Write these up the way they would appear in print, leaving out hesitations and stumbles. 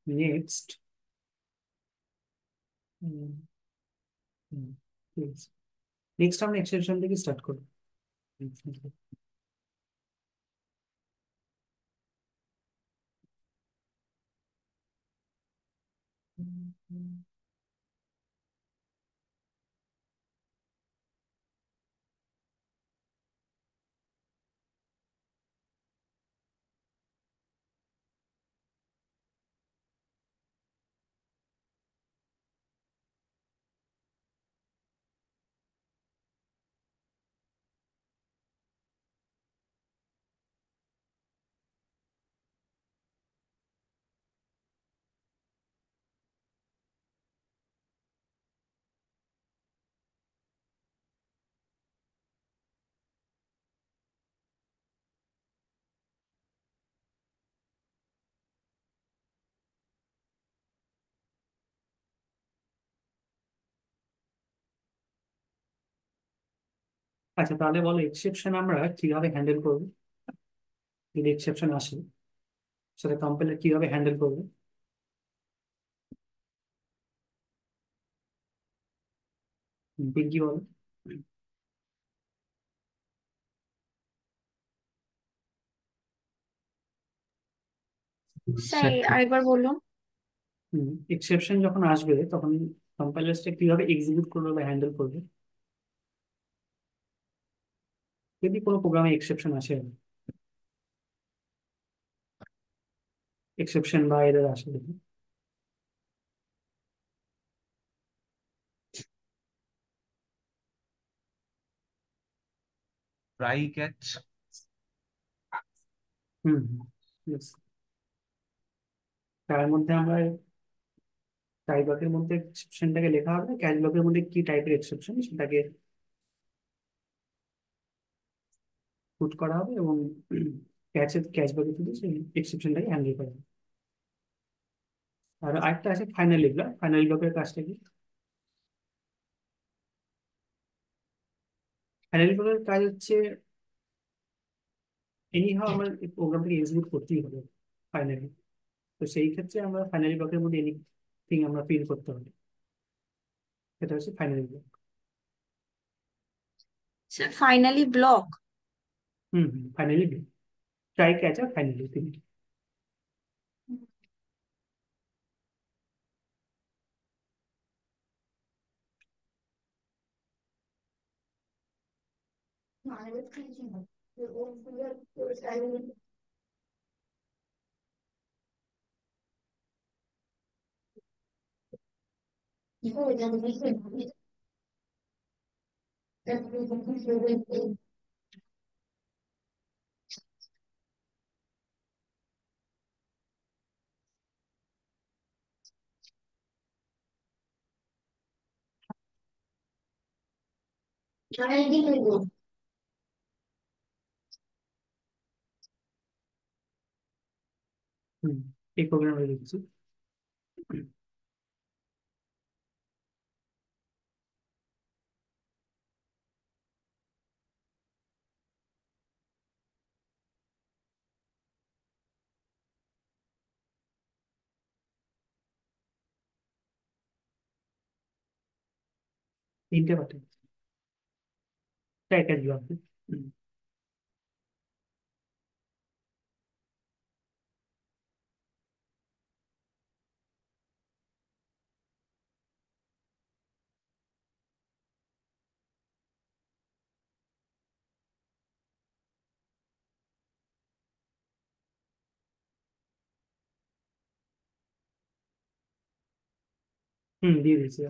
Next next আমরা exception থেকে start করব। আচ্ছা, তাহলে বলো এক্সেপশন আমরা কিভাবে হ্যান্ডেল করবো? যদি এক্সেপশন আসে, সেটা কম্পাইলার কিভাবে হ্যান্ডেল করবে? পিঙ্কি বলো। স্যার আরেকবার বলুন। এক্সেপশন যখন আসবে তখন কম্পাইলারটা কিভাবে এক্সিকিউট করবে বা হ্যান্ডেল করবে যদি কোনো প্রোগ্রামে এক্সেপশন আসে? এক্সেপশন বা এরর আসে দেখি। Try catch. হুম। Yes. তার মধ্যে আমরা ট্রাই ব্লকের মধ্যে এক্সেপশনটাকে লেখা হবে, ক্যাচ ব্লকের মধ্যে কি টাইপের এক্সেপশন সেটাকে পুট করা হবে, এবং ক্যাচ ব্লকে কিন্তু সেই এক্সেপশনটাকে হ্যান্ডেল করা হবে। আর আরেকটা আছে ফাইনালি ব্লক। ফাইনালি ব্লকের কাজটা কি? ফাইনালি ব্লকের কাজ হচ্ছে এনিহাও আমার প্রোগ্রামটাকে এক্সিকিউট করতেই হবে ফাইনালি। তো সেই ক্ষেত্রে আমরা ফাইনালি ব্লকের মধ্যে এনিথিং আমরা প্রিন্ট করতে হবে। সেটা হচ্ছে finally block. Sir finally block. Hmm, finally block. Try catch আর ফাইনালি তিনটি। হুম, এই প্রোগ্রামে লিখছি। তিনটে পাঠিয়ে ট্রাই ক্যাচ ব্লক। দিয়ে দিচ্ছি।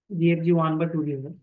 DFG 1 বা 2 দিয়ে দাও।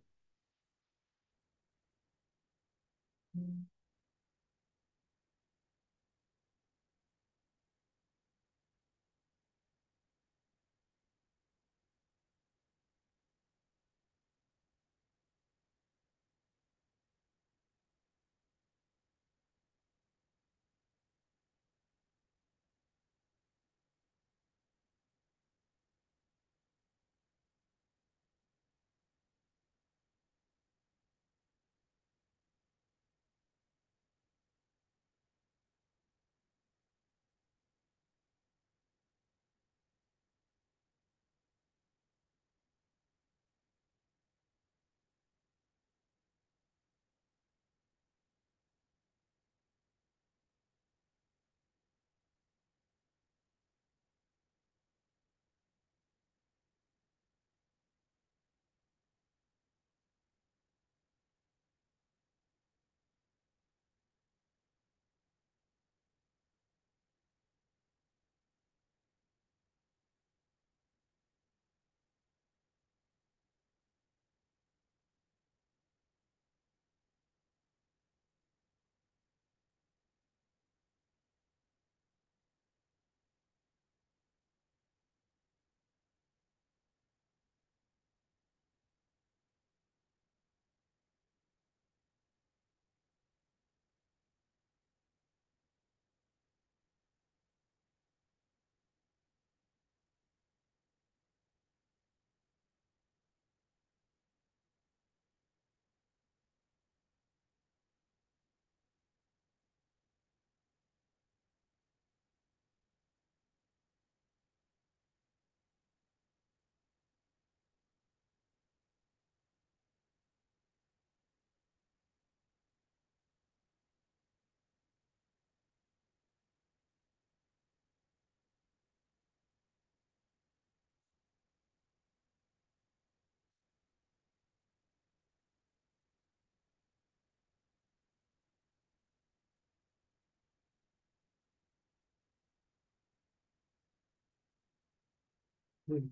হুম।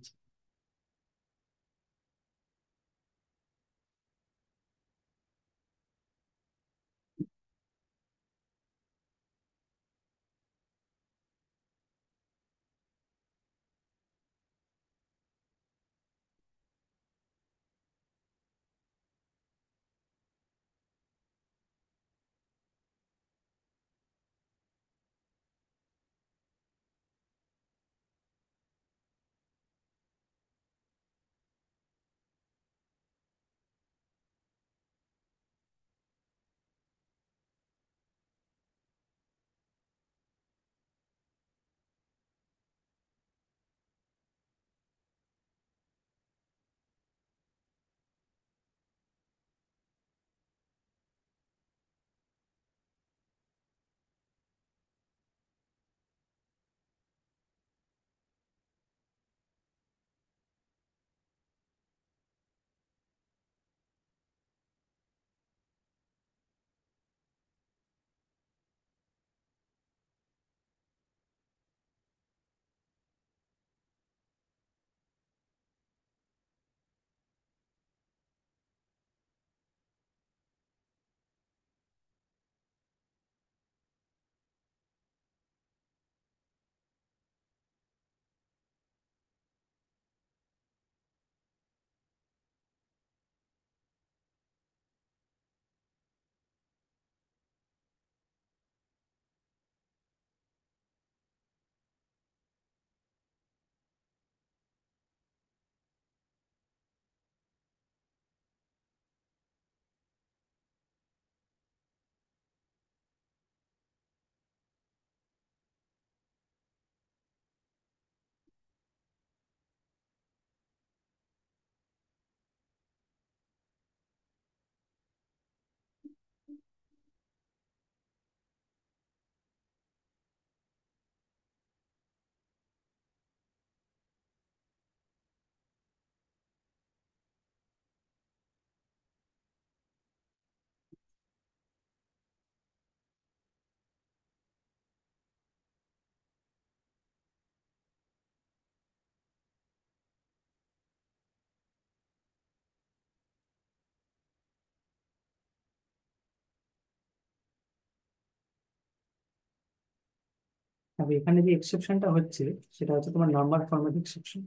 তবে এখানে যে এক্সেপশনটা হচ্ছে সেটা হচ্ছে তোমার নাম্বার ফরম্যাট এক্সেপশন।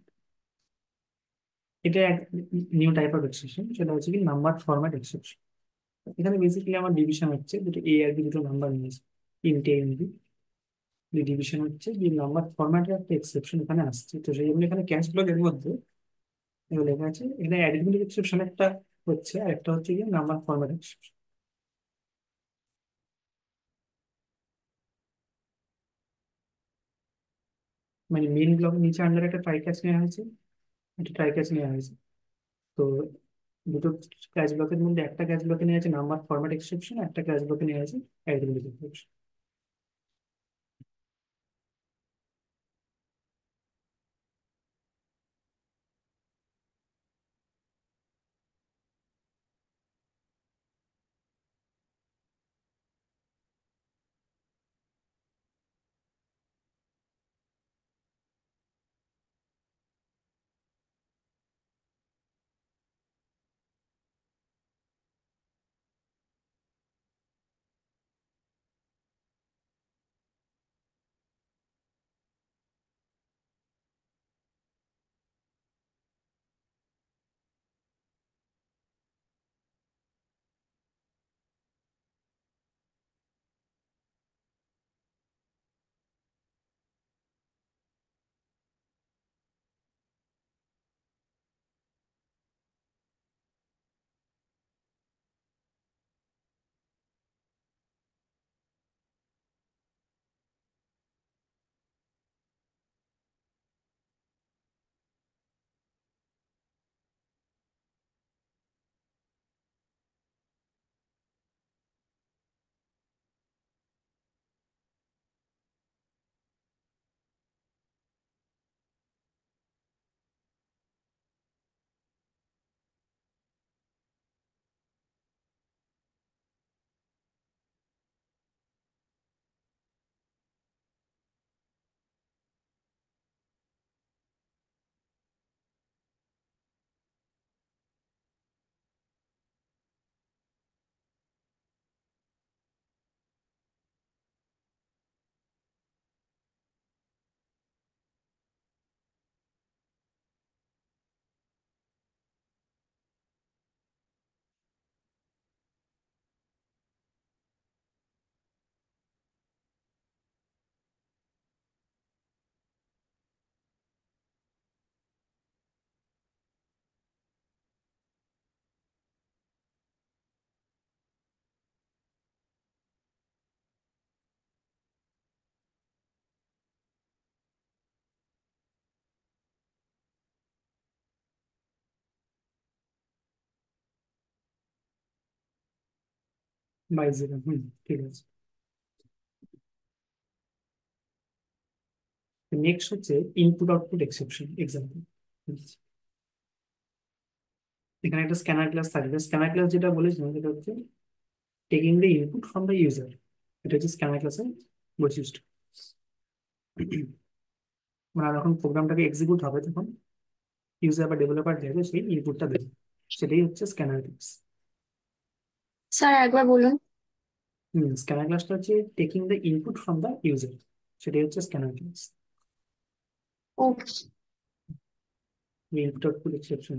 এটা এক নিউ টাইপ অফ এক্সেপশন, সেটা হচ্ছে কি নাম্বার ফরম্যাট এক্সেপশন। এখানে বেসিক্যালি আমার ডিভিশন হচ্ছে দুটো এ আর বি, দুটো নাম্বার নিয়েছে, ইন্ট এ ইন্ট বি। ডিভিশন হচ্ছে যে নাম্বার ফরম্যাটের একটা এক্সেপশন এখানে আসছে, তো সেই জন্য এখানে ক্যাশ ব্লকের মধ্যে এগুলো লেখা আছে। এখানে অ্যারিথমেটিক এক্সেপশন একটা হচ্ছে, আর একটা হচ্ছে গিয়ে নাম্বার ফরম্যাট এক্সেপশন। মানে মেইন ব্লক নিচে আন্ডার একটা ট্রাই ক্যাচ নেওয়া হয়েছে, একটা ট্রাই ক্যাচ নেওয়া হয়েছে। তো দুটো ক্যাচ ব্লকের মধ্যে একটা ক্যাচ ব্লকে নেওয়া আছে নাম্বার ফরম্যাট এক্সেপশন, একটা ক্যাচ ব্লকে নেওয়া আছে অ্যারিথমেটিক এক্সেপশন। বাই জিরো, ঠিক আছে। নেক্সট হচ্ছে ইনপুট আউটপুট এক্সেপশন এক্সাম্পল। এখানে একটা স্ক্যানার ক্লাস থাকবে। স্ক্যানার ক্লাস যেটা বলেছিলাম সেটা হচ্ছে taking the input from the user. এটা হচ্ছে স্ক্যানার ক্লাসের বৈশিষ্ট্য। মানে যখন প্রোগ্রামটাকে এক্সিকিউট হবে তখন ইউজার বা ডেভেলপার যাবে সেই ইনপুটটা দেবে, সেটাই হচ্ছে স্ক্যানার ক্লাস। স্যার একবার বলুন। স্ক্যানার ক্লাসটা হচ্ছে taking the input from the user, সেটাই হচ্ছে scanner class. Okay. Input output exception.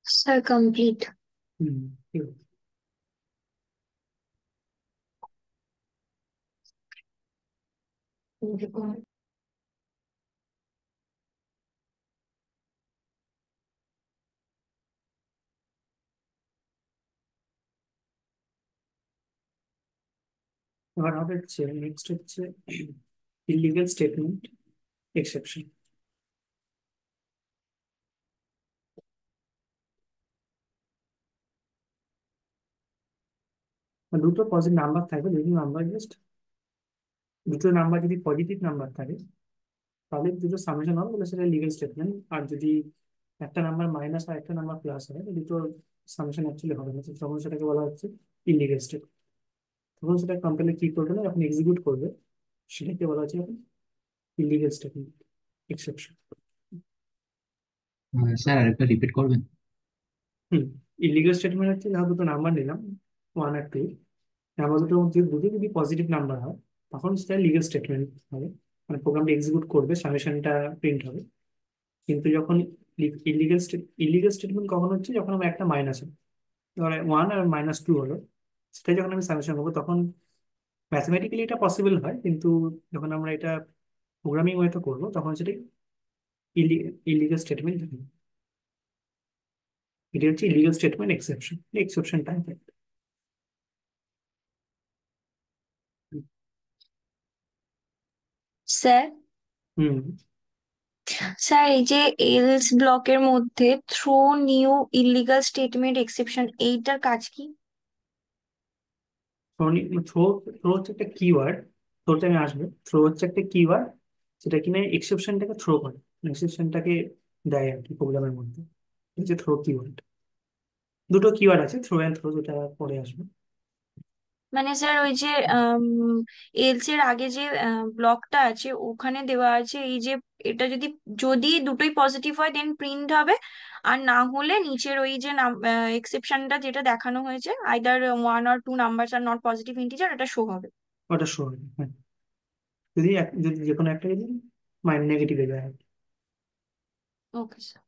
Sir complete. Hmm, ঠিক আছে। এবার হবে হচ্ছে নেক্সট হচ্ছে ইলিগাল স্টেটমেন্ট এক্সেপশন। দুটো পজিটিভ নাম্বার থাকবে, দুটো নাম্বার জাস্ট দুটো নাম্বার যদি পজিটিভ নাম্বার থাকে তাহলে দুটো সামেশন হবে, তাহলে সেটা লিগেল স্টেটমেন্ট। আর যদি একটা নাম্বার মাইনাস আর একটা নাম্বার প্লাস হয়, তো দুটো সামেশন অ্যাকচুয়ালি হবে না, তো তখন সেটাকে বলা হচ্ছে ইলিগেল স্টেটমেন্ট। তখন সেটা কোম্পানি কি করবে না, যখন এক্সিকিউট করবে সেটাকে বলা হচ্ছে এখন ইলিগেল স্টেটমেন্ট এক্সেপশন। স্যার আরেকটা রিপিট করবেন? হুম, ইলিগেল স্টেটমেন্ট হচ্ছে যা দুটো নাম্বার নিলাম, 1 আর 2, নাম্বার দুটোর মধ্যে দুটো যদি পজিটিভ নাম্বার হয় তখন সেটা লিগেল স্টেটমেন্ট হবে, মানে প্রোগ্রামটা এক্সিকিউট করবে, সামেশনটা প্রিন্ট হবে। কিন্তু যখন ইলিগেল স্টেটমেন্ট কখন হচ্ছে, যখন আমার একটা মাইনাস হবে, ধরো 1 আর -2 হলো, সেটা যখন আমি সামেশন করবো তখন ম্যাথমেটিক্যালি এটা পসিবল হয়, কিন্তু যখন আমরা এটা প্রোগ্রামিং ওয়েতে করবো তখন সেটা ইলিগেল স্টেটমেন্ট। এটা হচ্ছে ইলিগেল স্টেটমেন্ট এক্সেপশন, এক্সেপশন টাইপের। স্যার, হুম। স্যার এই যে এলস ব্লকের মধ্যে throw new illegal statement exception, এইটার কাজ কি? থ্রো থ্রো হচ্ছে একটা কিওয়ার্ড, থ্রোতে আমি আসবো। থ্রো হচ্ছে একটা কিওয়ার্ড যেটা কিনা এক্সেপশনটাকে থ্রো করে, এক্সেপশনটাকে দেয় আর কি প্রোগ্রামের মধ্যে। এই যে থ্রো কিওয়ার্ড, দুটো কিওয়ার্ড আছে, থ্রো অ্যান্ড থ্রো, যেটা পরে আসবে। মানে স্যার ওই যে এলস এর আগে যে ব্লকটা আছে ওখানে দেওয়া আছে এই যে এটা যদি যদি দুটোই পজিটিভ হয় দেন প্রিন্ট হবে, আর না হলে নিচের ওই যে এক্সেপশনটা যেটা দেখানো হয়েছে either 1 or 2 numbers are not positive integer, এটা শো হবে। ওটা শো হবে, হ্যাঁ। যদি যে কোনো একটা যদি নেগেটিভে যায় আর কি। Okay sir.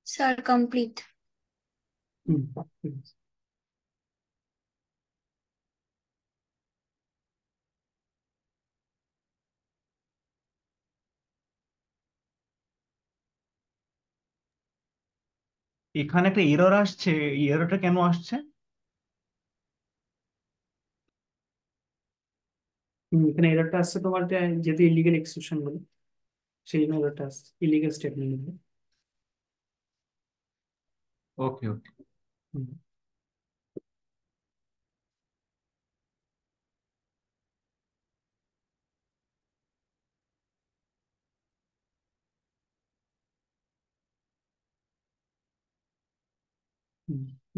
Sir complete. Hmm, ঠিক আছে। এখানে একটা এরর আসছে, এই এররটা কেন আসছে? এখানে এররটা আসছে তোমার যেহেতু ইলিগেল এক্সেপশন বলে, সেই জন্য এররটা আসছে, ইলিগেল স্টেটমেন্ট বলে। Okay okay.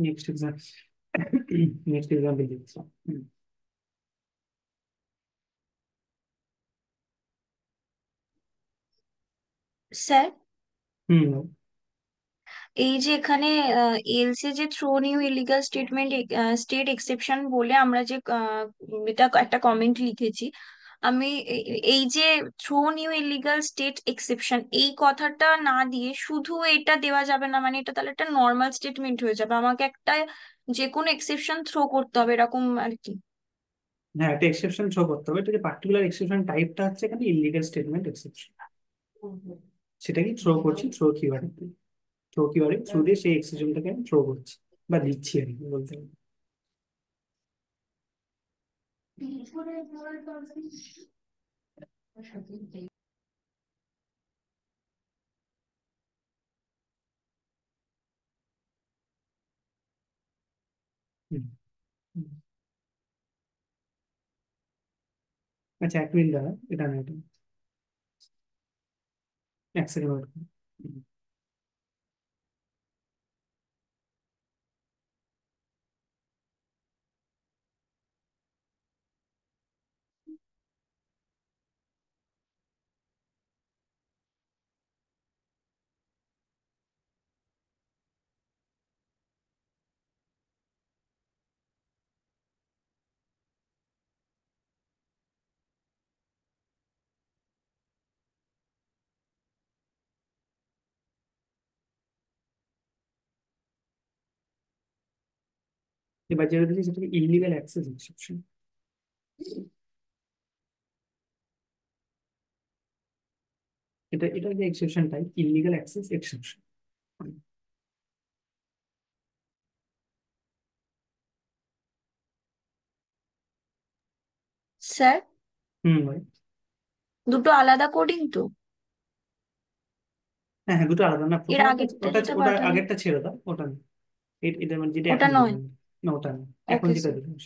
Next exam, next example দিচ্ছি। স্যার, হুম এই যে এখানে এলসে যে throw new illegal statement state exception বলে আমরা যে এটা একটা কমেন্ট লিখেছি, আমি এই যে throw new illegal state exception এই কথাটা না দিয়ে শুধু এটা দেওয়া যাবে না? মানে এটা তাহলে একটা নর্মাল স্টেটমেন্ট হয়ে যাবে, আমাকে একটা যে কোনো এক্সেপশন থ্রো করতে হবে এরকম আর কি? হ্যাঁ, একটা এক্সেপশন শো করতে হবে, এটা যে পার্টিকুলার এক্সেপশন টাইপটা হচ্ছে এখানে ইলিগেল স্টেটমেন্ট এক্সেপশন, সেটাকে থ্রো করছি থ্রো কিওয়ার্ড দিয়ে। থ্রো কিওয়ার্ড থ্রু দিয়ে সেই এক্সেপশনটাকে আমি থ্রো করছি বা দিচ্ছি আর কি বলতে গেলে। হুম, হুম। আচ্ছা, এক মিনিট দাঁড়া, এটা না এটা, এক সেকেন্ড ওয়েট করো। এবার যেটা দিচ্ছি সেটাকে ইলিগাল অ্যাক্সেস এক্সেপশন। এটা যে exception type illegal access exception. Sir, ভাই। দুটো আলাদা কোডিং তো? হ্যাঁ হ্যাঁ, দুটো আলাদা না, এর প্রথমটা আগেরটা ওটা যেটা ওটা পাঠালে আগেরটা ছেড়ে দাও, ওটা না। এটা মানে যেটা ওটা এখন নয়? দিলাম, না ওটা না, এখন ওকে যেটা স্যার। দিলাম।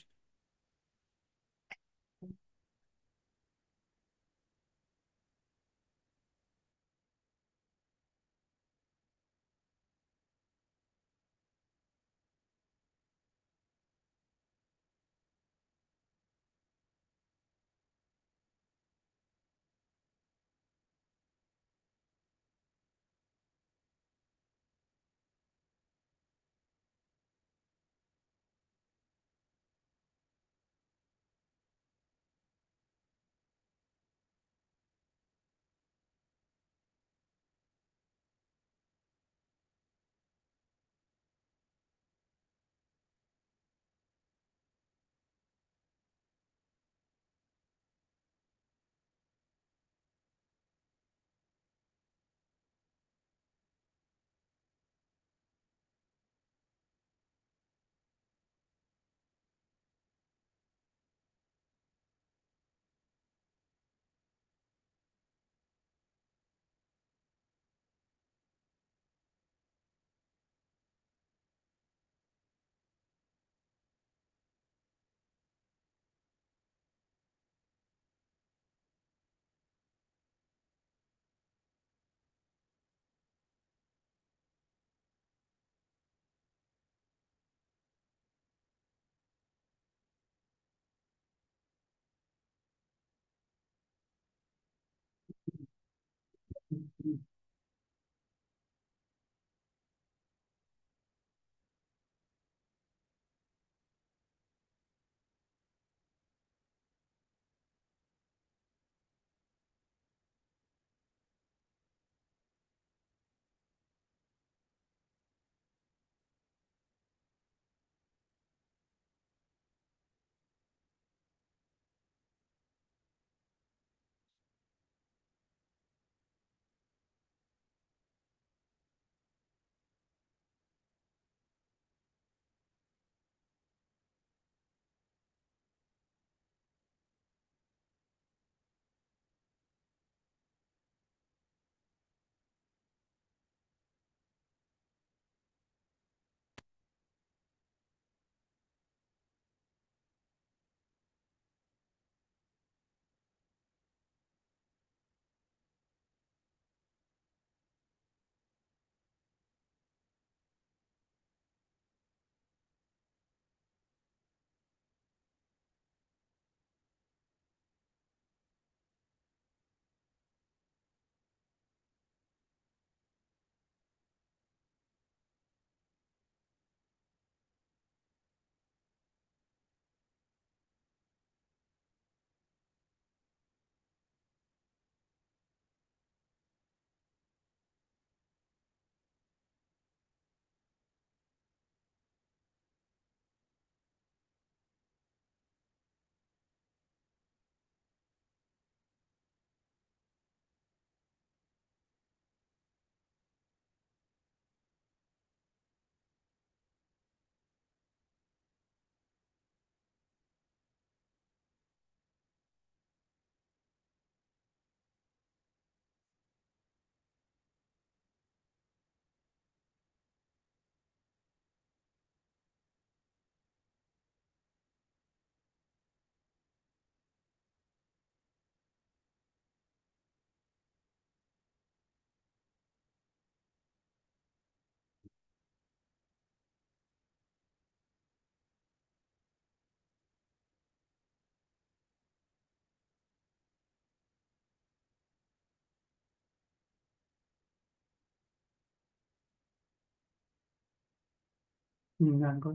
রান কর।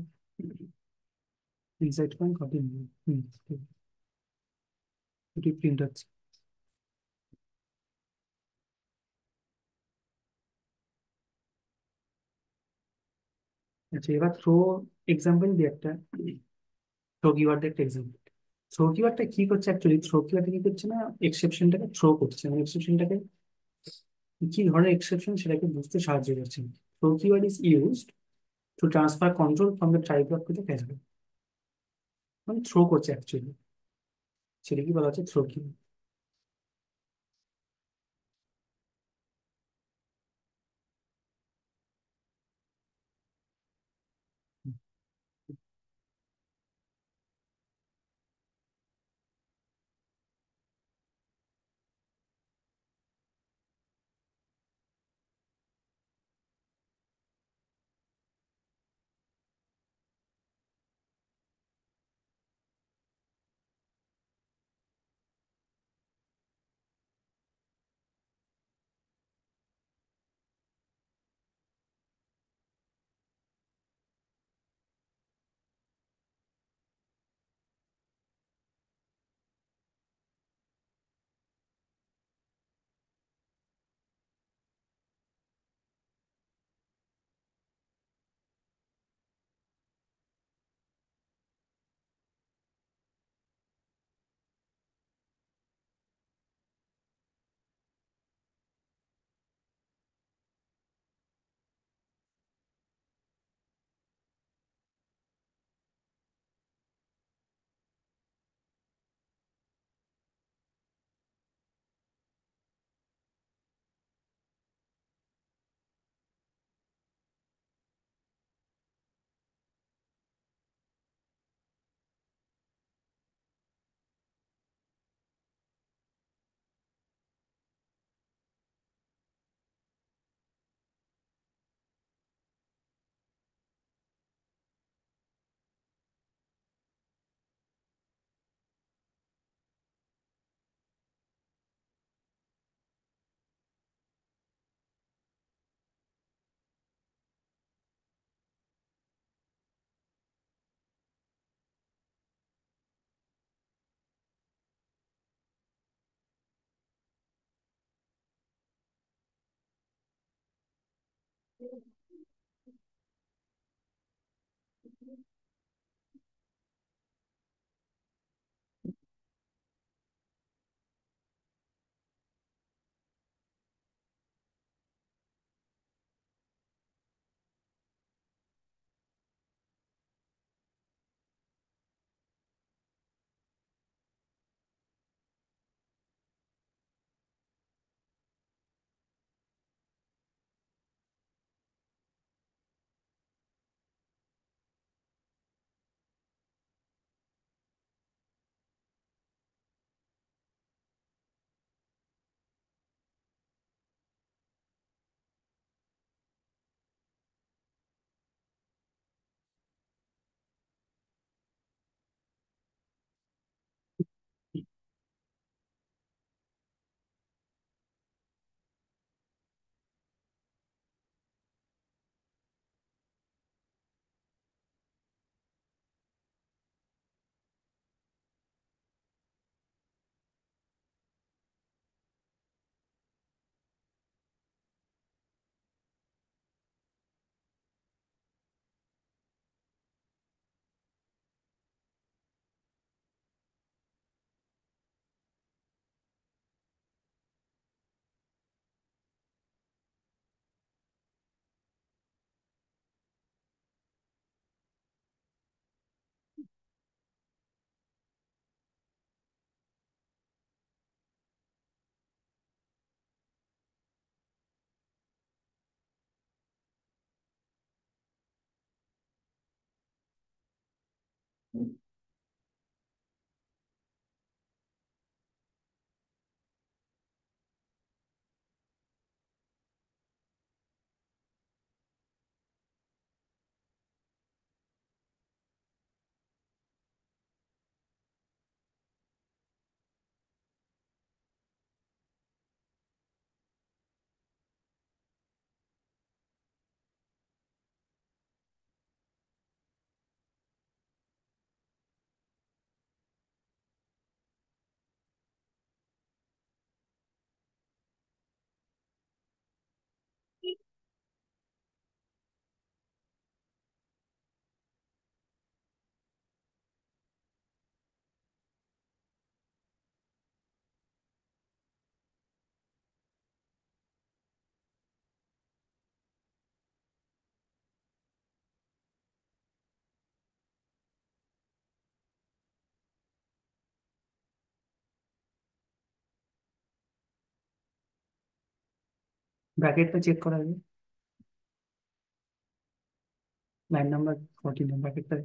Inside point copy. ঠিক। এটি প্রিন্ট হচ্ছে। আচ্ছা, এবার থ্রো এক্সাম্পল দিয়ে একটা, থ্রো কিওয়ার্ড একটা এক্সাম্পল। থ্রো কিওয়ার্ডটা কি করছে অ্যাকচুয়ালি? থ্রো কিওয়ার্ডটা কি করছে না, এক্সেপশনটাকে থ্রো করছে, মানে এক্সেপশনটাকে, কি ধরনের এক্সেপশন সেটাকে বুঝতে সাহায্য করছে। Throw keyword is used to transfer control from the try block to the catch block, মানে থ্রো করছে অ্যাকচুয়ালি, সেটা কি বলা হচ্ছে থ্রো কিওয়ার্ড। ব্র্যাকেটটা চেক করা যাবে, লাইন নাম্বার 14 ব্র্যাকেটটা।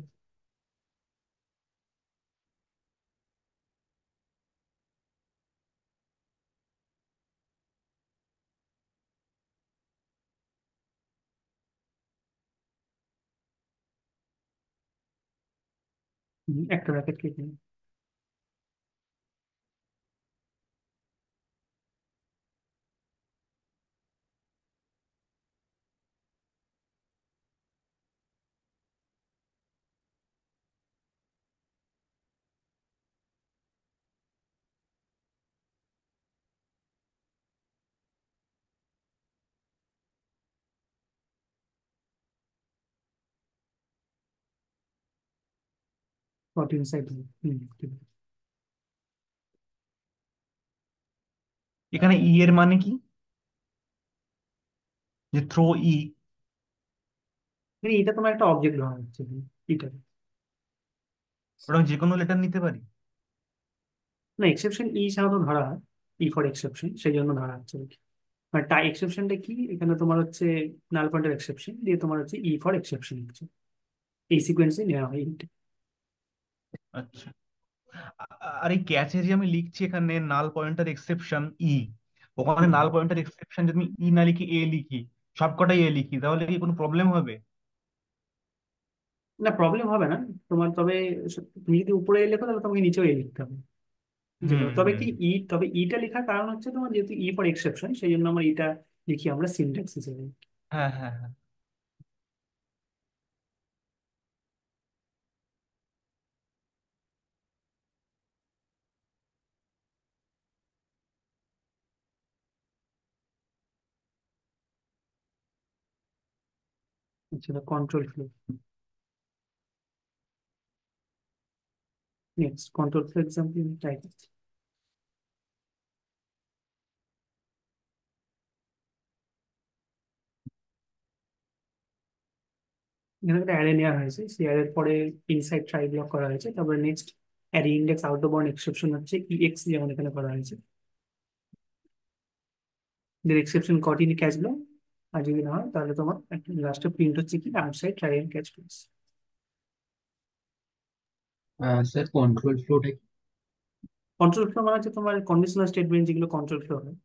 একটা ব্র্যাকেট কেটে নিন। 14 সাইড। ঠিক আছে। এখানে ই এর মানে কি, যে থ্রো ই? মানে এটা তোমার একটা অবজেক্ট ধরা হচ্ছে এখানে, এটা। ওটা যে কোনো লেটার নিতে পারি? না, এক্সেপশন ই সাধারণত ধরা হয়, ই ফর এক্সেপশন, সেই জন্য ধরা হচ্ছে আর কি। মানে টাই এক্সেপশনটা কি, এখানে তোমার হচ্ছে নাল পয়েন্টার এক্সেপশন দিয়ে তোমার হচ্ছে ই ফর এক্সেপশন হচ্ছে, এই সিকোয়েন্সে নেওয়া হয় এইটা। আচ্ছা। আর এই ক্যাচে যে আমি লিখছি এখানে নাল পয়েন্টার এক্সেপশন ই, ওখানে হুম। নাল পয়েন্টার এক্সেপশন যদি আমি ই না লিখি এ লিখি, সবকটাই এ লিখি, তাহলে কি কোনো প্রবলেম হবে? না, প্রবলেম হবে না তোমার, তবে তুমি যদি উপরে লেখো তাহলে তোমাকে নিচেও এ লিখতে হবে, যেটা। হুম তবে হুম। কি ই, তবে ইটা লেখার কারণ হচ্ছে তোমার যেহেতু ই ফর এক্সেপশন, সেই জন্য আমরা এটা লিখি আমরা সিনট্যাক্স হিসেবে। হ্যাঁ হ্যাঁ হ্যাঁ। সেটা control flow. Next control flow example type আছে। এখানে একটা অ্যারে নেওয়া হয়েছে, সেই অ্যারের পরে ইনসাইড ট্রাই ব্লক করা হয়েছে, তারপরে next array index out of bound exception হচ্ছে ইএক্স, যেমন এখানে করা হয়েছে। এদের এক্সেপশন কটিনি ক্যাচ ব্লক, আর যদি না হয় তাহলে তোমার লাস্টে প্রিন্ট হচ্ছে কি outside try and catch place. Sir control ফ্লোটা কি? কন্ট্রোল ফ্লো মানে হচ্ছে তোমার কন্ডিশনাল স্টেটমেন্ট যেগুলো কন্ট্রোল ফ্লো হয়,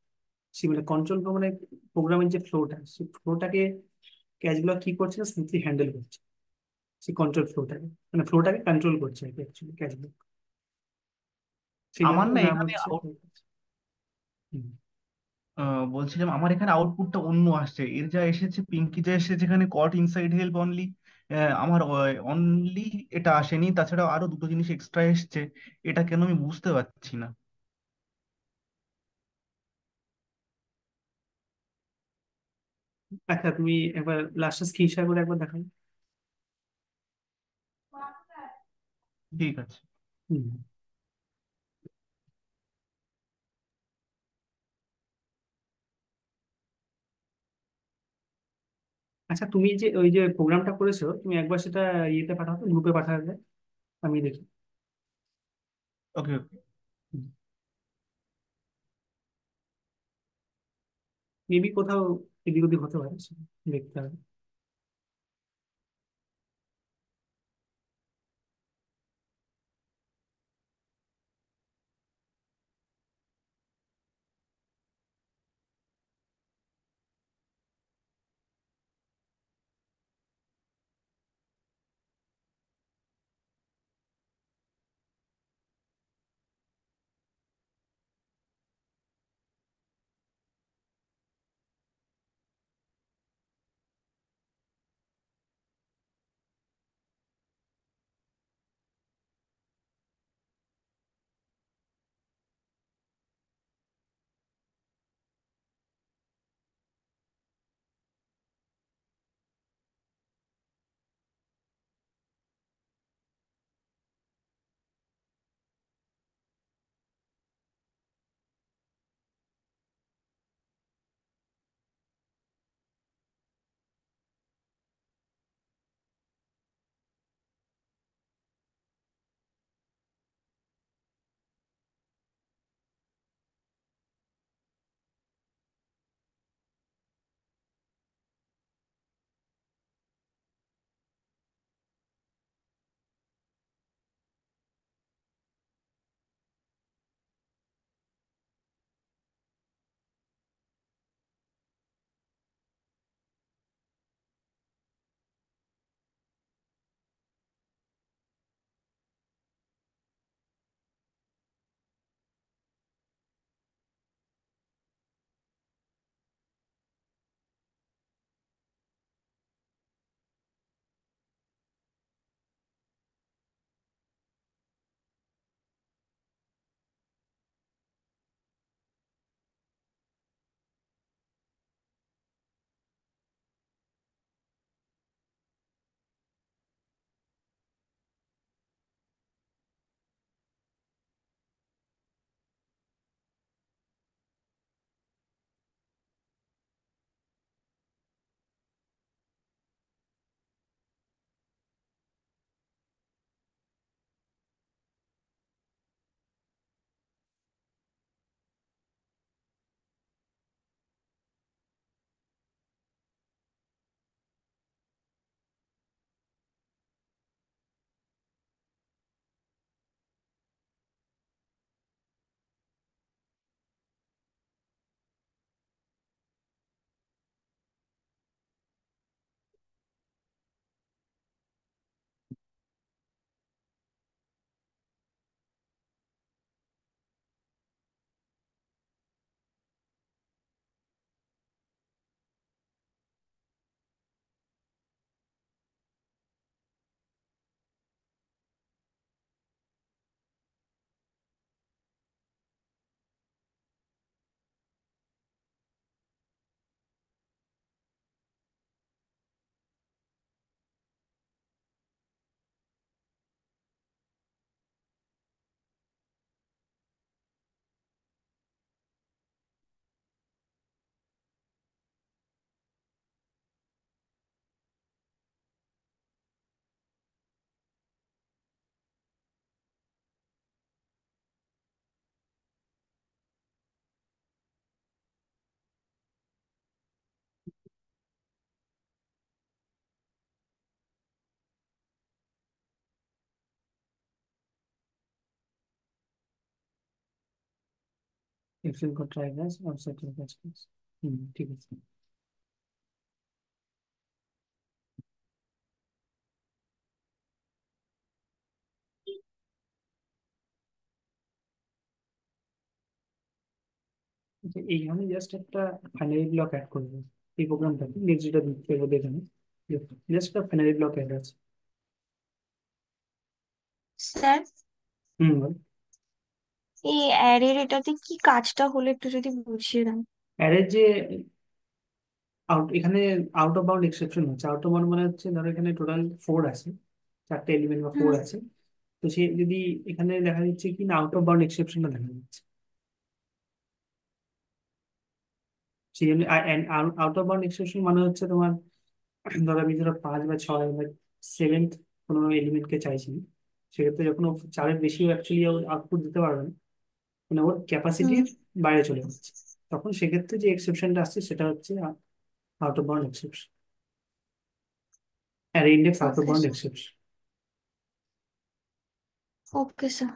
সেগুলো কন্ট্রোল ফ্লো মানে প্রোগ্রামের যে ফ্লোটা, সেই ফ্লোটাকে ক্যাচ ব্লক কি করছে না স্মুথলি হ্যান্ডেল করছে, সেই কন্ট্রোল ফ্লোটাকে, মানে ফ্লোটাকে কন্ট্রোল করছে আর কি অ্যাকচুয়ালি ক্যাচ ব্লক, সেই জন্য আমার না ওর নাম এখানে হচ্ছে। হুম। বলছিলাম আমার এখানে আউটপুটটা অন্য আসছে, এর যা এসেছে পিঙ্কি যা এসেছে এখানে কট ইনসাইড হেল্প অনলি, আমার অনলি এটা আসেনি, তাছাড়া আরো দুটো জিনিস এক্সট্রা এসছে। এটা কেন আমি বুঝতে পারছি না। আচ্ছা, তুমি একবার লাস্টটা স্ক্রিনশট করে একবার দেখাও। ঠিক আছে। হুম। আচ্ছা, তুমি যে ওই যে প্রোগ্রামটা করেছো, তুমি একবার সেটা ইয়েতে পাঠাও তো, গ্রুপে পাঠাবে, আমি দেখি। ওকে ওকে। মেবি কোথাও এদিক ওদিক হতে পারে, সেটা দেখতে হবে। এক্সেল কো ট্রাই গাছ আর সেটেল গাছ। ঠিক আছে। আচ্ছা, এইখানে জাস্ট একটা ফাইনারি ব্লক অ্যাড করবো এই প্রোগ্রামটাকে, নেক্সট যেটা দিতে হবে এখানে জাস্ট একটা ফাইনারি ব্লক অ্যাড আছে। স্যার, বল। এই অ্যারের এটাতে কি কাজটা হলো একটু যদি বুঝিয়ে দেন। অ্যারে যে এখানে আউট অফ বাউন্ড এক্সেপশন হচ্ছে। আউট অফ বাউন্ড মানে হচ্ছে ধরো এখানে টোটাল 4 আছে, 4টে এলিমেন্ট বা 4 হুম আছে। তো সে যদি এখানে দেখা যাচ্ছে কি না আউট অফ বাউন্ড এক্সেপশনটা দেখা যাচ্ছে, সেই জন্য আউট অফ বাউন্ড এক্সেপশন মানে হচ্ছে তোমার ধরো আমি ধরো 5 বা 6 বা 7th কোনো এলিমেন্টকে চাইছি, সেক্ষেত্রে যখন ও 4-এর বেশিও অ্যাকচুয়ালি আউটপুট দিতে পারবে না, মানে ওর হুম। ক্যাপাসিটির বাইরে চলে যাচ্ছে, তখন সেক্ষেত্রে যে এক্সেপশনটা আসছে সেটা হচ্ছে out of bound exception, array index out of okay bound sir. Exception. Okay sir.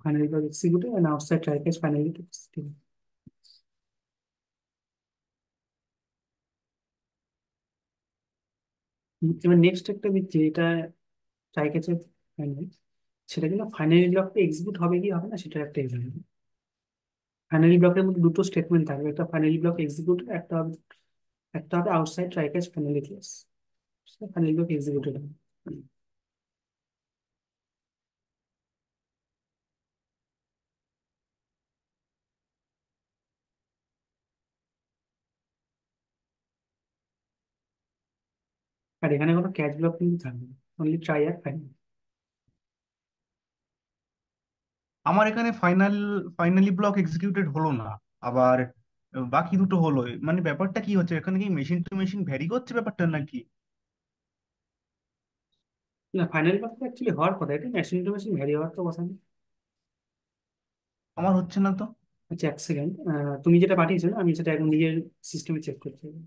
Finally got executed and outside try catch finally to execute. এবার নেক্সট একটা দিচ্ছি, এটা ট্রাই ক্যাচের ফাইনাল, সেটা কিন্তু ফাইনালি ব্লকটা এক্সিকিউট হবে কি হবে না সেটা একটা এক্সাম্পল। ফাইনালি ব্লকের মধ্যে দুটো স্টেটমেন্ট থাকবে, একটা ফাইনালি ব্লক এক্সিকিউট, একটা হবে outside try catch finally close. Finally block executed হবে। আর এখানে কোনো ক্যাচ ব্লক কিন্তু থাকবে না, অনলি ট্রাই আর ফাইনাল। আমার এখানে ফাইনালি ব্লক এক্সিকিউটেড হলো না, আবার বাকি দুটো হলো। মানে ব্যাপারটা কি হচ্ছে এখানে, কি মেশিন টু মেশিন ভ্যারি করছে ব্যাপারটা নাকি? না, ফাইনাল ব্লক অ্যাকচুয়ালি হওয়ার কথা, এটা মেশিন টু মেশিন ভ্যারি হওয়ার তো কথা না। আমার হচ্ছে না তো। আচ্ছা, এক সেকেন্ড, তুমি যেটা পাঠিয়েছো না, আমি সেটা এখন নিজের সিস্টেমে চেক করতে হবে।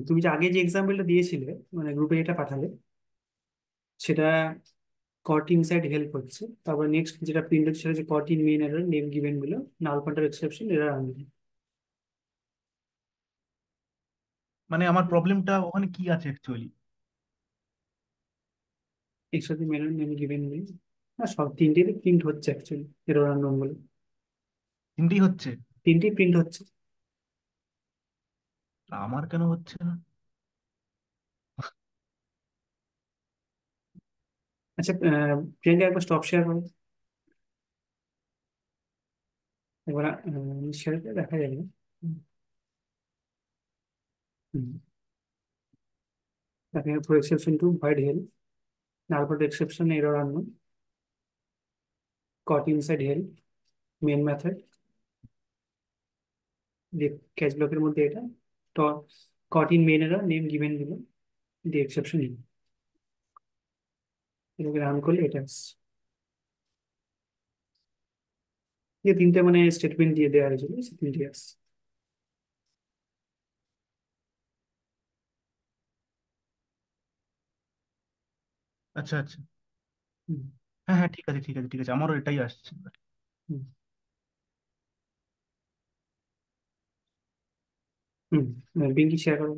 তুমি যে আগে যে এক্সাম্পলটা দিয়েছিলে, মানে গ্রুপে যেটা পাঠালে, সেটা কট ইনসাইড হেল্প হচ্ছে। তারপর নেক্সট যেটা প্রিন্ট হচ্ছে সেটা হচ্ছে caught in main error name given গুলো নাল পয়েন্টার এক্সেপশন এরর আনবে। মানে আমার প্রবলেমটা ওখানে কি আছে অ্যাকচুয়ালি? একসাথে মেন নেম গিভেন গুলো, না সব তিনটেই প্রিন্ট হচ্ছে অ্যাকচুয়ালি এরর আননোন গুলো, তিনটেই হচ্ছে? তিনটেই প্রিন্ট হচ্ছে। আমার কেন হচ্ছে না? আচ্ছা, প্রিয়াঙ্কা একবার স্টপ শেয়ার করো, একবার শেয়ার করে দেখা যাবে। দেখেন, for exception two void help, তারপর এক্সেপশন এরর আননোন, কট ইনসাইড হেল্প, মেন মেথড, যে ক্যাচ ব্লকের মধ্যে এটা caught in main error, name given below, the exception in। এটাকে রান করলে এটা আসছে। যে তিনটে মানে স্টেটমেন্ট দিয়ে দেওয়া হয়েছিল সে তিনটে আসছে। আচ্ছা আচ্ছা, হুম, হ্যাঁ হ্যাঁ, ঠিক আছে ঠিক আছে ঠিক আছে, আমারও এটাই আসছে। হুম, হুম। পিঙ্কি শেয়ার করো।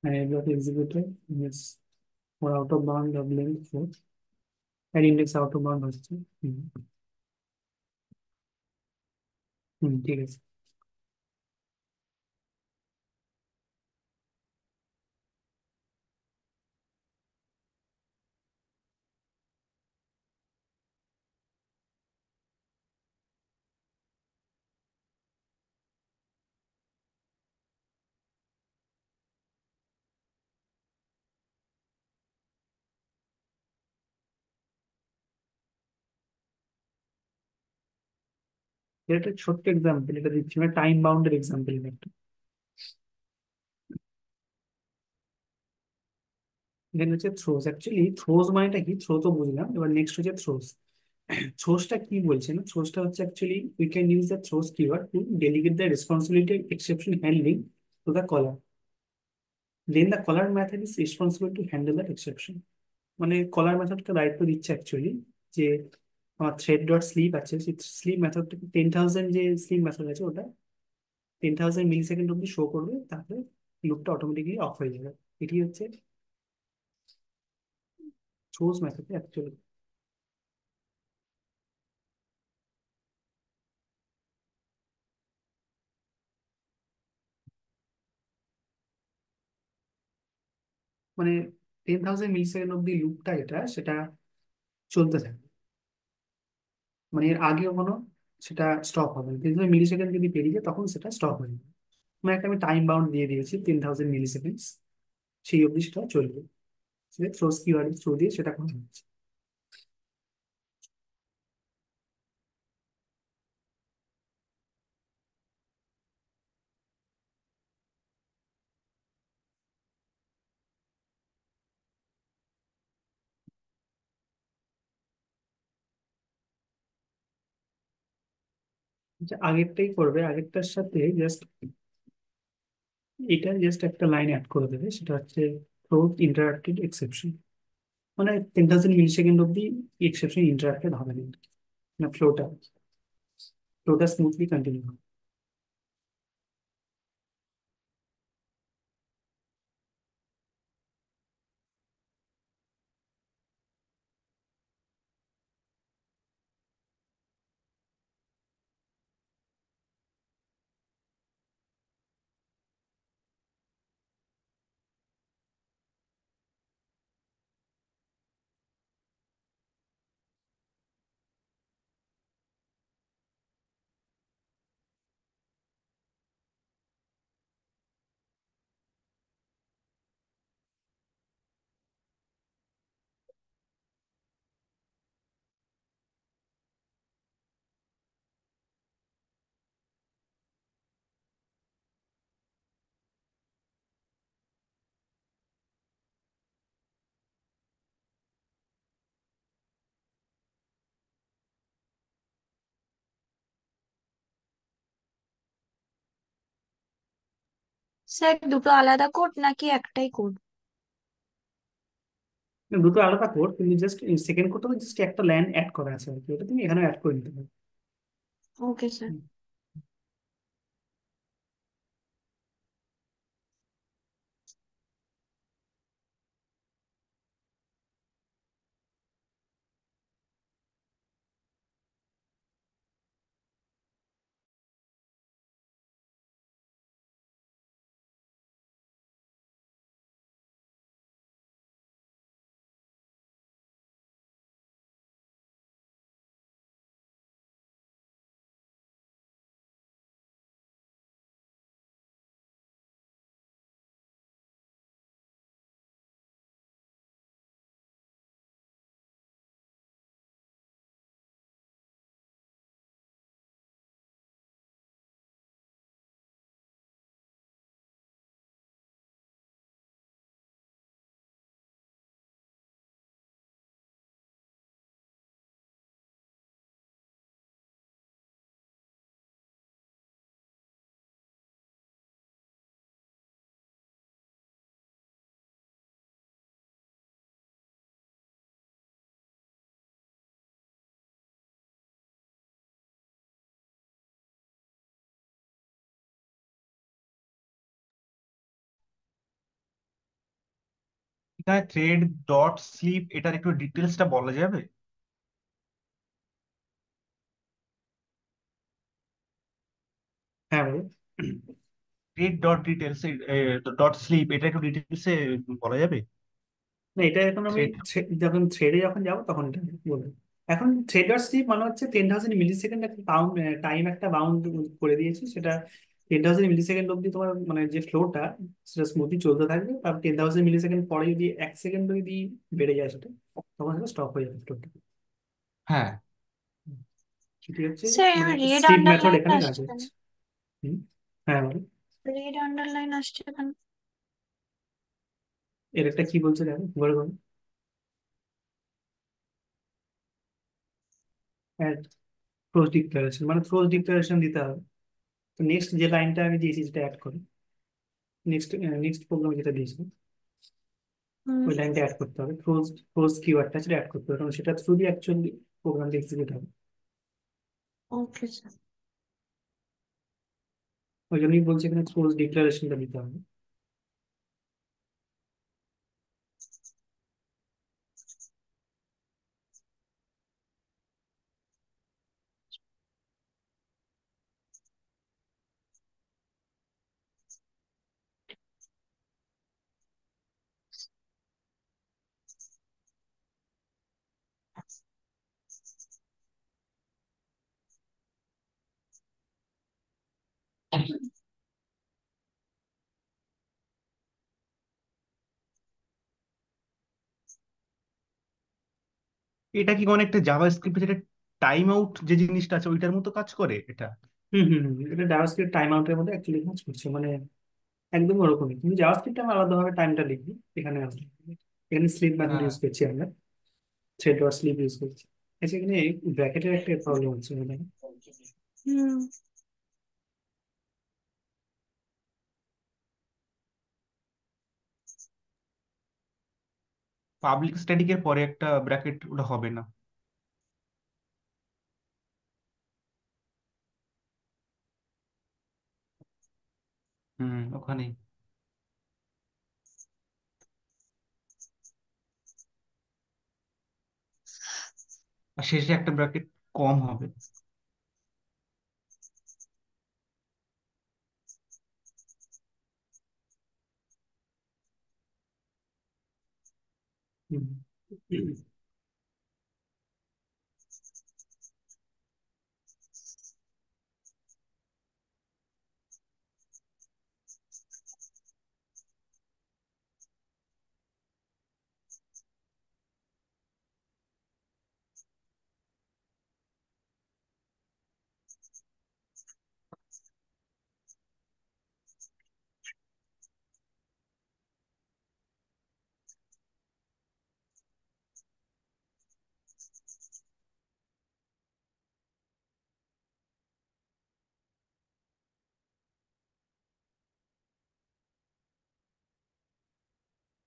And I got executed, yes, for out of bound of length 4 and index out of bound হচ্ছে। হুম, হুম, ঠিক আছে। এটা একটা ছোট্ট এক্সাম্পল, এটা দিচ্ছি মানে টাইম বাউন্ডের এক্সাম্পল একটা। দেন হচ্ছে থ্রোজ, অ্যাকচুয়ালি থ্রোজ মানেটা কি, থ্রো তো বুঝলাম, এবার নেক্সট হচ্ছে থ্রোজ। থ্রোজটা কি বলছে না, থ্রোজটা হচ্ছে actually we can use the throws keyword to delegate the responsibility exception handling to the caller, then the caller method is responsible to handle that exception. মানে কলার মেথডটা দায়িত্ব দিচ্ছে অ্যাকচুয়ালি যে আমার থ্রেড ডট স্লিপ আছে, সেই slip মেথডটাকে 10,000 যে slip method আছে ওটা 10,000 মিলি সেকেন্ড অব্দি শো করবে, তারপরে লুপটা অটোমেটিকলি অফ হয়ে যাবে। এটি হচ্ছে থ্রোজ মেথড অ্যাকচুয়ালি। মানে 10,000 মিলি সেকেন্ড অব্দি লুপটা এটা সেটা চলতে থাকে, মানে এর আগে কখনো সেটা স্টপ হবে না। 10,000 মিলি সেকেন্ড যদি পেরিয়ে যায় তখন সেটা স্টপ হয়ে যাবে। মানে একটা আমি টাইম বাউন্ড দিয়ে দিয়েছি 10,000 মিলি সেকেন্ড, সেই অবধি সেটা চলবে। সেটা থ্রোজ কিওয়ার্ডের থ্রু দিয়ে সেটা করা হচ্ছে। আচ্ছা, আগেরটাই করবে, আগেরটার সাথে জাস্ট এটা জাস্ট একটা লাইন অ্যাড করে দেবে, সেটা হচ্ছে থ্রোজ ইন্টারাপ্টেড এক্সেপশন। মানে 10,000 মিলি সেকেন্ড অব্দি এক্সেপশন ইন্টারাপ্টেড হবে না, না ফ্লোটা ফ্লোটা স্মুথলি কন্টিনিউ হবে। স্যার দুটো আলাদা কোড নাকি একটাই কোড? না, দুটো আলাদা কোড, কিন্তু জাস্ট সেকেন্ড কোডটা জাস্ট একটা লাইন অ্যাড করা আছে আর কি, ওটা তুমি এখানে অ্যাড করে নিতে পারো। Okay sir. হুম। এখানে থ্রেড ডট স্লিপ এটার একটু ডিটেলসটা বলা যাবে? হ্যাঁ ভাই। Thread dot details dot slip এটা একটু ডিটেলসে বলা যাবে? না, এটা এখন আমি থ্রেড। যখন থ্রেডে যখন যাবো তখন এটা বলবো। এখন থ্রেডার স্লিপ মানে হচ্ছে 10,000 মিলি সেকেন্ড একটা টাইম একটা বাউন্ড করে দিয়েছি, সেটা 10,000 মিলি সেকেন্ড অব্দি তোমার মানে যে ফ্লোটা সেটা স্মুথলি চলতে থাকবে। তারপর 10,000 মিলি সেকেন্ড পরে যদি 1 সেকেন্ড যদি বেড়ে যায় সেটা, তখন সেটা স্টপ হয়ে যাবে ফ্লোটা। হ্যাঁ। সেটি হচ্ছে স্যার মানে রেড স্লিপ মেথড আন্ডারলাইন এখানে কাজ আসছে কেন? হচ্ছে। হুম। হ্যাঁ মানে রেড আন্ডারলাইন আসছে কেন? এর একটা কি বলছে দেখো বলে বলো। থ্রোজ ডিক্লারেশন মানে থ্রোজ ডিক্লারেশন দিতে হবে। তো নেক্সট যে লাইনটা আমি দিয়েছি সেটা অ্যাড করো। নেক্সট নেক্সট প্রোগ্রামে যেটা দিয়েছি হুম। ওই লাইনটা অ্যাড করতে হবে, ক্লোজ ক্লোজ কিওয়ার্ডটা সেটা অ্যাড করতে হবে, কারণ সেটা থ্রু দিয়ে অ্যাকচুয়ালি প্রোগ্রামটা এক্সিকিউট হবে। Okay sir. ওই জন্যই বলছি এখানে ক্লোজ ডিক্লারেশনটা দিতে হবে। এটা কি অনেকটা জাভাস্ক্রিপ্টে যেটা টাইম আউট যে জিনিসটা আছে ওইটার মতো কাজ করে এটা? হুম হুম হুম, এটা জাভাস্ক্রিপ্ট টাইম আউটের মধ্যে অ্যাকচুয়ালি কাজ করছে, মানে একদম ওরকমই, কিন্তু জাভাস্ক্রিপ্টে আমরা আলাদাভাবে টাইমটা লিখবি। এখানে আলাদা। এখানে স্লিপ মেথড হ্যাঁ। ইউজ করছি আমরা, থ্রেড ডট স্লিপ ইউজ করছি। আচ্ছা, এখানে ব্র্যাকেটের একটা প্রবলেম হচ্ছে মানে। হুম। পাবলিক স্ট্যাটিকের পরে একটা ব্র্যাকেট ওটা হবে না। হুম, ওখানেই। আর শেষে একটা ব্র্যাকেট কম হবে। হুম।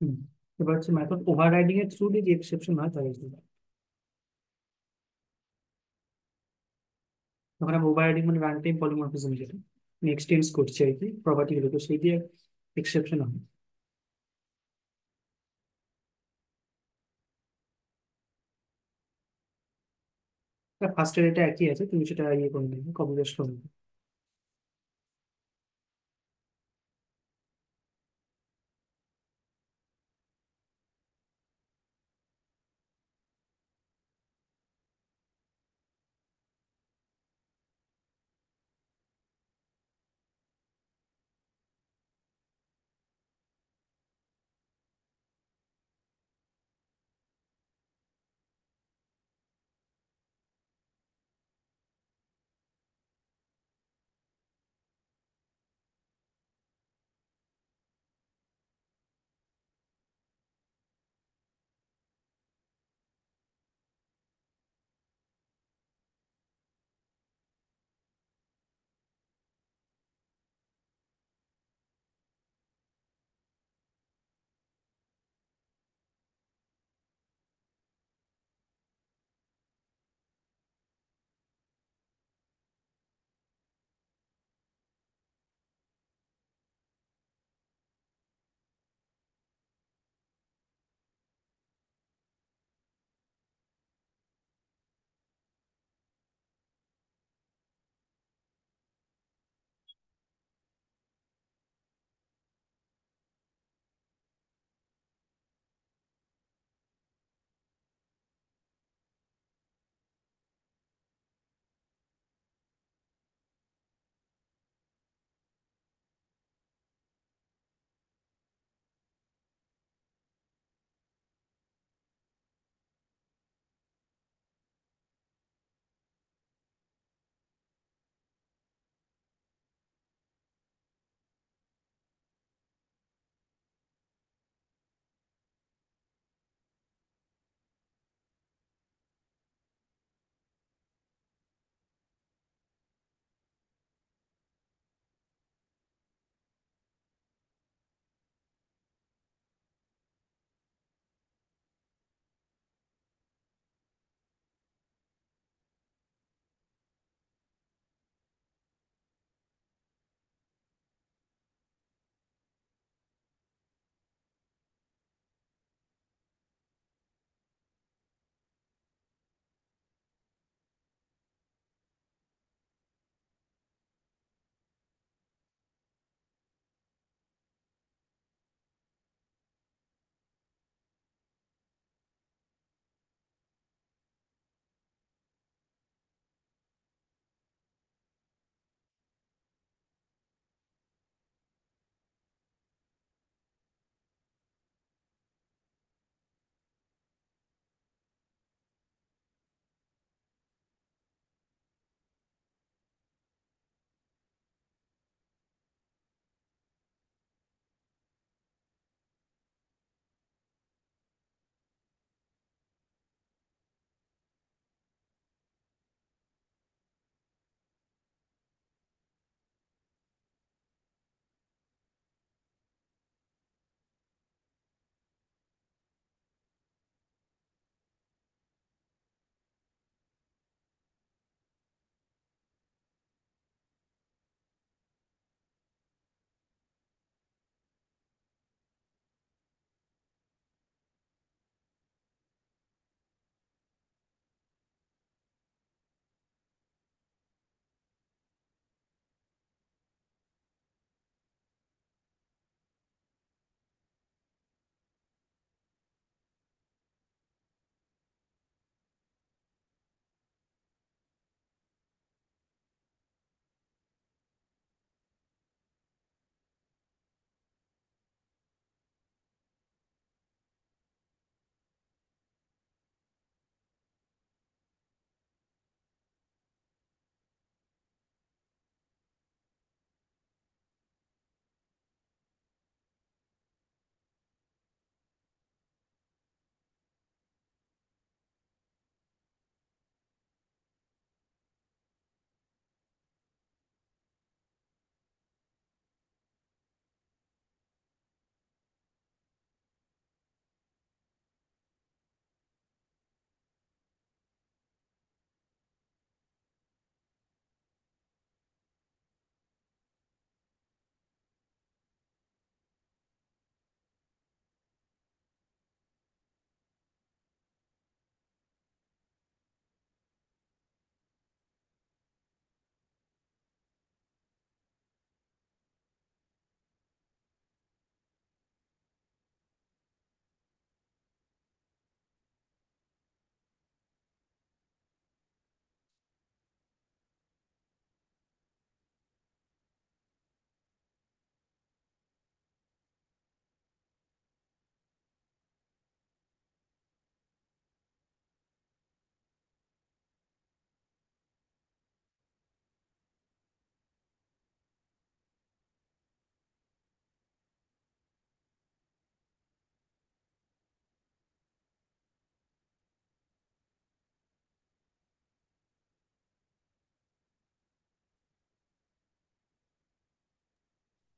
হুম। এবার হচ্ছে মেথড ওভাররাইডিং এর থ্রু দিয়ে যে এক্সেপশন হয় তার example। তখন আমরা ওভাররাইডিং মানে রান টাইম পলিমরফিজম, যেটা এক্সটেন্স করছে আর কি প্রপার্টি গুলো, তো সেই দিয়ে এক্সেপশন হয়। ফার্স্টের এটা একই আছে, তুমি সেটা ইয়ে করে নেবে, কপি পেস্ট করে নেবে।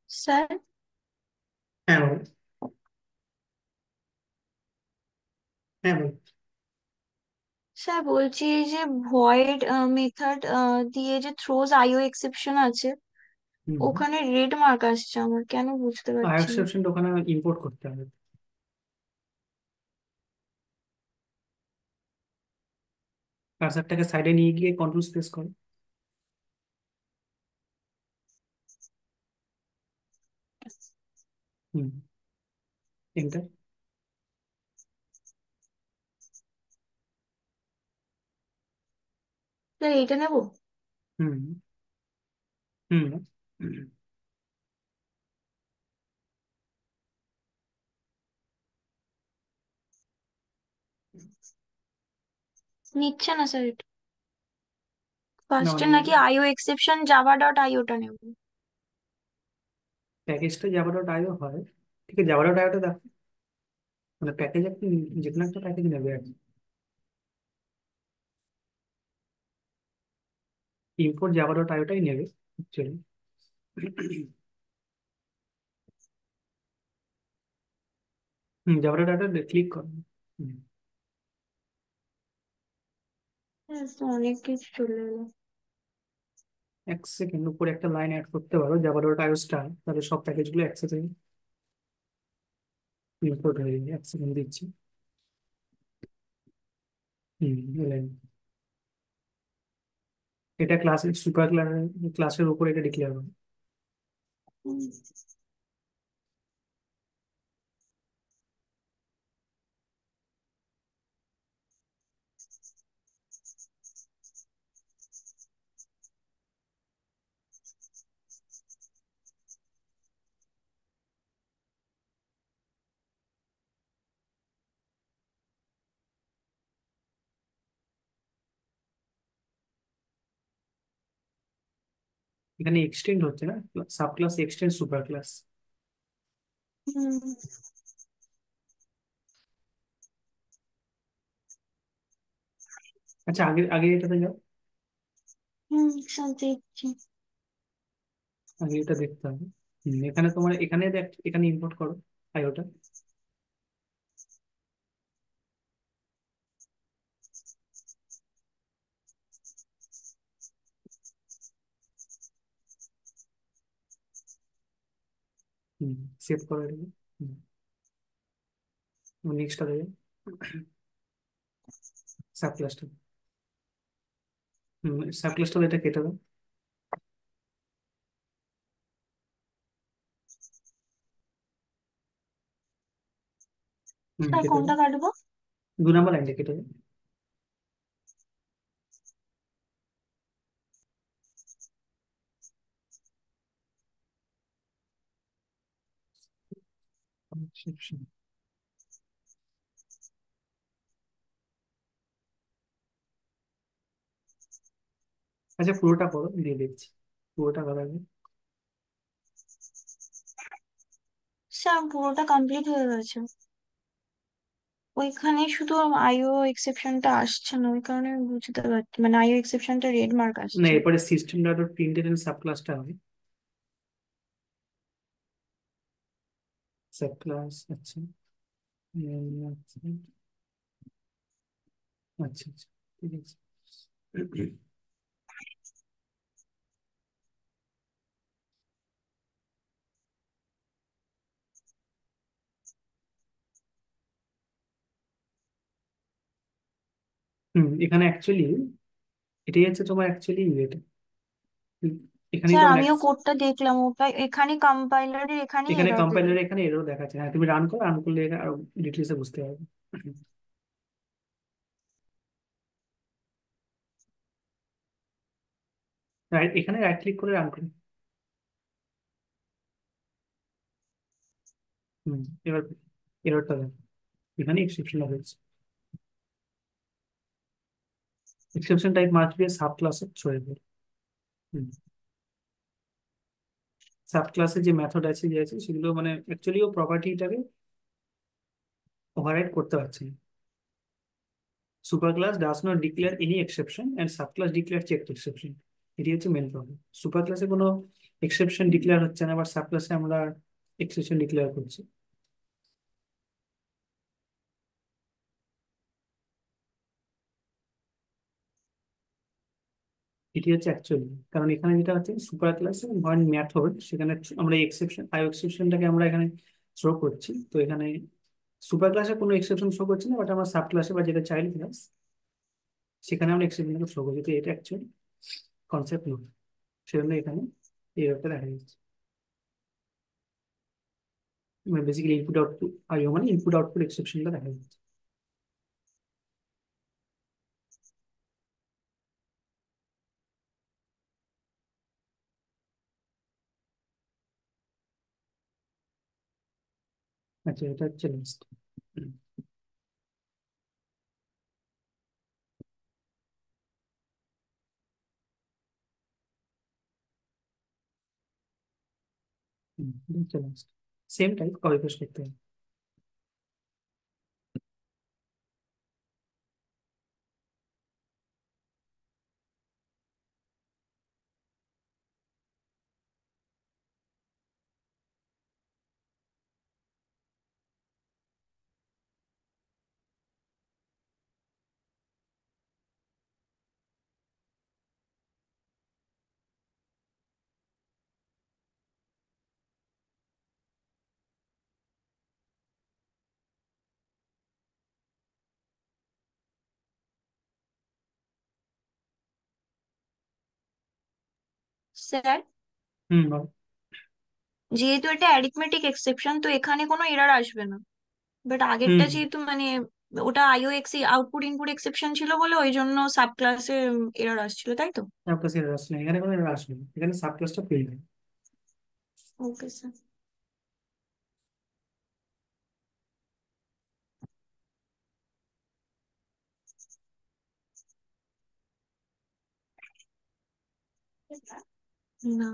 স্যার হ্যাঁ বলো। হ্যাঁ বলো। স্যার বলছি এই যে ভয়েড মেথড দিয়ে যে থ্রোজ আইও এক্সেপশন আছে, হুম। ওখানে রেড মার্ক আসছে আমার, কেন বুঝতে আর পারছি না। এক্সেপশনটা ওখানে ইম্পোর্ট করতে হবে। কার্সারটাকে সাইডে নিয়ে গিয়ে কন্ট্রোল স্পেস করো। হুম। এন্টার। স্যার এইটা নেবো? হুম। হুম। নিচ্ছে না স্যার এটা। না ফার্স্টে মানে নাকি আইও এক্সেপশন জাভা ডট আইওটা নেবো। প্যাকেজটা জাভা ডট আইও হয়। ঠিক আছে, জাভা ডট আইওটা দেখো। মানে প্যাকেজ আপনি যে কোনো একটা প্যাকেজ নেবে আর কি। ইম্পোর্ট জাভা ডট আইওটাই নেবে অ্যাকচুয়ালি। জাভা ডট আইওটা ক্লিক করো। হুম। হ্যাঁ, তো অনেক কিছু চলে এলো। এক সেকেন্ড উপরে একটা লাইন অ্যাড করতে পারো, জাভা ডট আইও স্টার, তাহলে সব প্যাকেজগুলো একসাথে ইম্পোর্ট হয়ে যাবে। এক সেকেন্ড দিচ্ছি। এলেন। এটা ক্লাসের সুপার ক্লাসের উপর এটা ডিক্লেয়ার হবে। হুম। এখানে এক্সটেন্ড হচ্ছে না, sub class extend super class. Hmm. আচ্ছা, আগে আগে এটাতে যাও। হুম, স্যার দেখছি। আগে এটা দেখতে হবে। এখানে তোমার এখানে এখানে ইম্পোর্ট করো আইওটা। সেভ করো এটাকে। নেক্সটটা দেবে সাব ক্লাসটা। সাব ক্লাসটা এটা কেটে দাও। স্যার কেটে দাও। কোনটা কাটবো? 2 নম্বর লাইনটা কেটে দাও। Exception। আচ্ছা, পুরোটা করো, দিয়ে দিচ্ছি। পুরোটা করার আগে স্যার পুরোটা কমপ্লিট হয়ে গেছে, ওইখানে শুধু আইও এক্সেপশনটা আসছে না, ওই কারণে আমি বুঝতে পারছি, মানে আইও এক্সেপশনটা রেড মার্ক না, আসছে। এরপরে system dot printed end sub ক্লাসটা হবে। সাব ক্লাস, আচ্ছা। আচ্ছা আচ্ছা আচ্ছা, ঠিক আছে। এখানে অ্যাকচুয়ালি এটাই হচ্ছে তোমার অ্যাকচুয়ালি এটা। হুম, এখানেই স্যার তোমার আমিও কোডটা দেখলাম, ওটা এখানে কম্পাইলারের এখানেই এখানে এরর দিল। কম্পাইলার এখানে এরও দেখাচ্ছে। হ্যাঁ, তুমি রান করো, রান করলে এটা আরো ডিটেলসে বুঝতে পারবে। এখানে রাইট ক্লিক করে রান করো। এবার এররটা দেখো। এখানে এক্সেপশন হয়েছে। Exception type must be sub ক্লাসে ছড়িয়ে পড়ে। সাব ক্লাসে যে মেথড আছে যে আছে সেগুলো মানে অ্যাকচুয়ালি ও প্রপার্টিটাকে ওভাররাইড করতে পারছে না। Super class does not declare any exception and sub class declare checked exception. এটি হচ্ছে মেন প্রবলেম। সুপার ক্লাসে কোনো এক্সেপশন ডিক্লেয়ার হচ্ছে না, আবার সাব ক্লাসে আমরা এক্সেপশন ডিক্লেয়ার করছি। এটি হচ্ছে অ্যাকচুয়ালি, কারণ এখানে যেটা হচ্ছে সুপার ক্লাসে ওয়ান মেথড, সেখানে আমরা এক্সেপশন আই এক্সেপশনটাকে আমরা এখানে থ্রো করছি। তো এখানে সুপার ক্লাসে কোনো এক্সেপশন থ্রো করছি না, বাট আমরা সাব ক্লাসে বা যেটা চাইল্ড ক্লাস সেখানে আমরা এক্সেপশনটাকে থ্রো করছি। তো এটা অ্যাকচুয়ালি কনসেপ্ট নয়, সেজন্য এখানে এই ব্যাপারটা দেখা যাচ্ছে। মানে বেসিক্যালি ইনপুট আউটপুট আইও মানে ইনপুট আউটপুট এক্সেপশনটা দেখা যাচ্ছে। আচ্ছা, এটা হচ্ছে last. Last same type copy paste করতে হবে। স্যার, বল। যেহেতু এটা অ্যারিথমেটিক এক্সেপশন, তো এখানে কোনো এরর আসবে না। বাট আগেরটা হুম। যেহেতু মানে ওটা আইও এক্স আউটপুট ইনপুট এক্সেপশন ছিল বলে ওই জন্য সাব ক্লাসে এরর আসছিল, তাই তো? সাব ক্লাসে রাস নেই, এখানে কোনো রাস নেই, এখানে সাব ক্লাসটা ফেল হয়। Okay sir. না।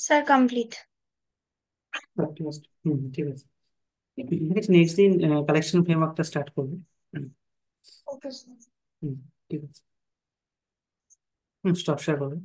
Sir complete. সাব ক্লাস ঠিক আছে। নেক্সট দিন কালেকশন ফ্রেমওয়ার্কটা স্টার্ট করবে। ওকে। হুম, ঠিক আছে। স্টপ শেয়ার করবে।